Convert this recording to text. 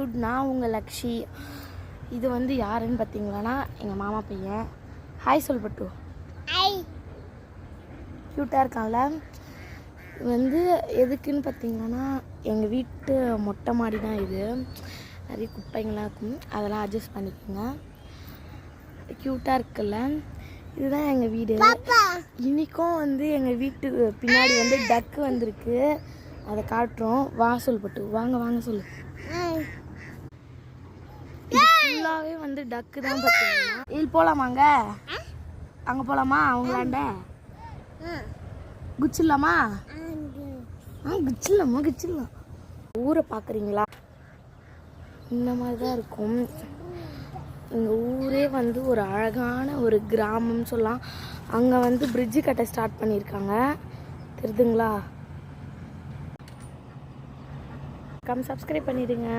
Cute. நான் உங்கள் லக்ஷி. இது வந்து யாருன்னு பார்த்தீங்களான்னா எங்கள் மாமா பையன். ஹாய் சொல் பட்டு. க்யூட்டாக இருக்கான்ல. வந்து எதுக்குன்னு பார்த்தீங்கன்னா எங்கள் வீட்டு மொட்டை மாடி தான் இது. நிறைய குப்பைங்களாம் இருக்கும், அதெல்லாம் அட்ஜஸ்ட் பண்ணிக்கோங்க. க்யூட்டாக இருக்குல்ல. இதுதான் எங்கள் வீடு. இன்றைக்கும் வந்து எங்கள் வீட்டு பின்னாடி வந்து டக்கு வந்திருக்கு, அதை காட்டுறோம். வா சொல் பட்டு. வாங்க வாங்க சொல்லு. இது ஃபுல்லாகவே வந்து டக்கு தான் பார்த்தீங்கன்னா. இது போகலாமாங்க? அங்கே போகலாமா அவங்களாண்ட? குச்சிடலாமா? குச்சிடலாம். ஊரை பார்க்குறீங்களா? இந்த மாதிரி தான் இருக்கும் எங்கள் ஊரே. வந்து ஒரு அழகான ஒரு கிராமம்னு சொல்லலாம். அங்கே வந்து பிரிட்ஜு கட்ட ஸ்டார்ட் பண்ணியிருக்காங்க, தெரியுதுங்களா? சப்ஸ்கிரைப் பண்ணிடுங்க.